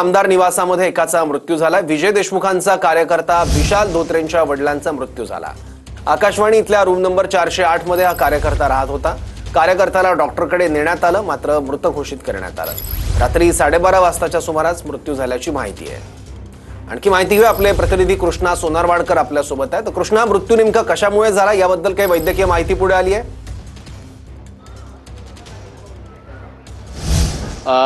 आमदार निवासामध्ये एकाचा मृत्यू झाला। विजय देशमुखांचा कार्यकर्ता विशाल धोत्रेंच्या वडिलांचा मृत्यू झाला। आकाशवाणी इथल्या रूम नंबर 408 मध्ये हा कार्यकर्ता राहत होता। कार्यकर्त्याला डॉक्टरकडे नेण्यात आलं, मात्र मृत घोषित करण्यात आलं। रात्री 12:30 वाजताच्या सुमारास मृत्यू झाल्याची माहिती आहे। आणखी माहिती घेऊ, आपले प्रतिनिधी कृष्णा सोनारवाडकर आपल्या सोबत आहेत। कृष्णा, मृत्यू नेमका कशामुळे झाला याबद्दल काही वैद्यकीय माहिती पुढे आली आहे?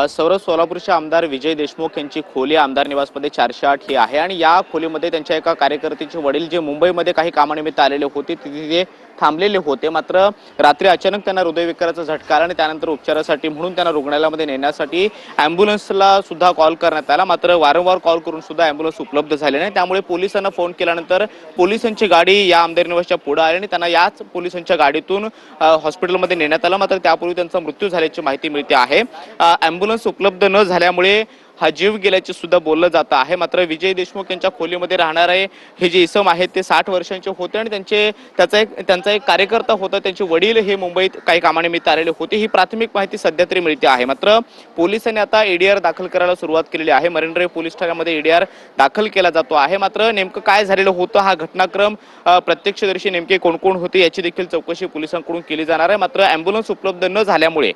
सौरभ, सोलापूरचे आमदार विजय देशमुख यांची खोली आमदार निवासमध्ये 408 ही आहे आणि या खोलीमध्ये त्यांच्या एका कार्यकर्त्याचे वडील जे मुंबईमध्ये काही कामानिमित्त आलेले होते तिथे थांबलेले होते। मात्र रात्री अचानक त्यांना हृदयविकाराचा झटका आला आणि त्यानंतर उपचारासाठी म्हणून त्यांना रुग्णालयामध्ये नेण्यासाठी अँब्युलन्सला सुद्धा कॉल करण्यात आला। मात्र वारंवार कॉल करून सुद्धा अँब्युलन्स उपलब्ध झाले नाही। त्यामुळे पोलिसांना फोन केल्यानंतर पोलिसांची गाडी या आमदार निवासच्या पुढे आली आणि त्यांना याच पोलिसांच्या गाडीतून हॉस्पिटलमध्ये नेण्यात आलं। मात्र त्यापूर्वी त्यांचा मृत्यू झाल्याची माहिती मिळते आहे। अँब्युलन्स उपलब्ध न झाल्यामुळे हा जीव गेल्याचे सुद्धा बोललं जात आहे। मात्र विजय देशमुख यांच्या खोलीमध्ये राहणारे हे जे इसम आहेत ते 60 वर्षांचे होते आणि त्यांचा एक कार्यकर्ता होता। त्यांचे वडील हे मुंबईत काही कामानिमित्त आलेले होते। ही प्राथमिक माहिती सध्या तरी मिळते आहे। मात्र पोलिसांनी आता एडीआर दाखल करायला सुरुवात केलेली आहे। मरीन ड्राईव्ह पोलीस ठाण्यामध्ये एडीआर दाखल केला जातो आहे। मात्र नेमकं काय झालेलं होतं, हा घटनाक्रम प्रत्यक्षदर्शी नेमके कोण कोण होते याची देखील चौकशी पोलिसांकडून केली जाणार आहे। मात्र अँब्युलन्स उपलब्ध न झाल्यामुळे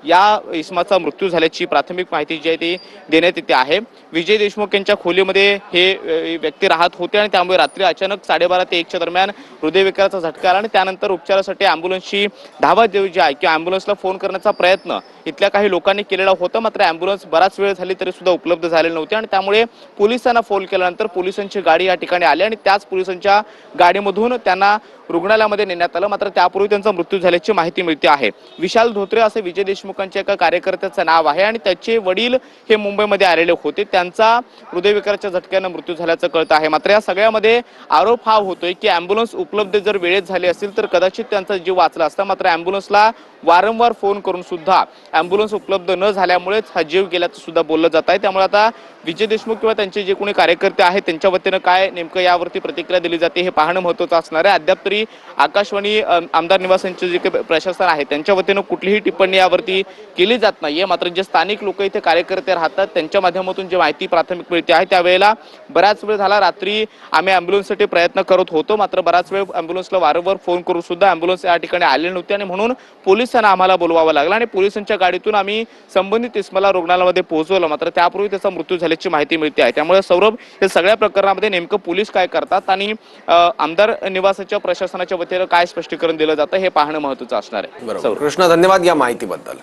या इसमाचा मृत्यू झाल्याची प्राथमिक माहिती जी आहे ती देण्यात येते आहे। विजय देशमुख यांच्या खोलीमध्ये हे व्यक्ती राहत होते आणि त्यामुळे रात्री अचानक 12:30 ते 1च्या दरम्यान हृदयविकाराचा झटका आला आणि त्यानंतर उपचारासाठी अँब्युलन्सची धावा जी आहे किंवा अँब्युलन्सला फोन करण्याचा प्रयत्न इथल्या काही लोकांनी केलेला होता। मात्र अँब्युलन्स बराच वेळ झाली तरी सुद्धा उपलब्ध झालेली नव्हती आणि त्यामुळे पोलिसांना फोन केल्यानंतर पोलिसांची गाडी या ठिकाणी आली आणि त्याच पोलिसांच्या गाडीमधून त्यांना रुग्णालयामध्ये नेण्यात आलं। मात्र त्यापूर्वी त्यांचा मृत्यू झाल्याची माहिती मिळते आहे। विशाल धोत्रे असे विजय देशमुखांच्या एका कार्यकर्त्याचं नाव आहे आणि त्याचे वडील हे मुंबईमध्ये आलेले होते। त्यांचा हृदयविकाराच्या झटक्यानं मृत्यू झाल्याचं कळतं आहे। मात्र या सगळ्यामध्ये आरोप हा होतोय की अँब्युलन्स उपलब्ध जर वेळेत झाली असेल तर कदाचित त्यांचा जीव वाचला असता। मात्र अँब्युलन्सला वारंवार फोन करून सुद्धा अँब्युलन्स उपलब्ध न झाल्यामुळेच हा जीव गेल्याचं सुद्धा बोललं जात आहे। त्यामुळे आता विजय देशमुख किंवा त्यांचे जे कोणी कार्यकर्ते आहेत त्यांच्या वतीनं काय नेमकं यावरती प्रतिक्रिया दिली जाते हे पाहणं महत्त्वाचं असणार आहे। अद्याप तरी आकाशवाणी आमदार निवासांचे जे प्रशासन आहे त्यांच्या वतीनं कुठलीही टिप्पणी यावरती केली जात नाहीये। मात्र जे स्थानिक लोक इथे कार्यकर्ते राहतात त्यांच्या माध्यमातून जी माहिती प्राथमिक मिळते आहे त्यावेळेला बराच वेळ झाला रात्री आम्ही अँब्युलन्ससाठी प्रयत्न करत होतो। मात्र बराच वेळ अँब्युलन्सला वारंवार फोन करून सुद्धा अँब्युलन्स या ठिकाणी आलेली नव्हती आणि म्हणून पोलिसांना आम्हाला बोलवावं लागलं आणि पोलिसांच्या गाडीतून आम्ही संबंधित इसमाला रुग्णालयामध्ये पोहोचवलं। मात्र त्यापूर्वी त्याचा मृत्यू झाल्याची माहिती मिळते आहे। त्यामुळे सौरभ, हे सगळ्या प्रकरणामध्ये नेमकं पोलीस काय करतात आणि आमदार निवासाच्या प्रशासनाच्या वतीनं काय स्पष्टीकरण दिलं जातं हे पाहणं महत्त्वाचं असणार आहे। बरोबर कृष्णा, धन्यवाद या माहितीबद्दल।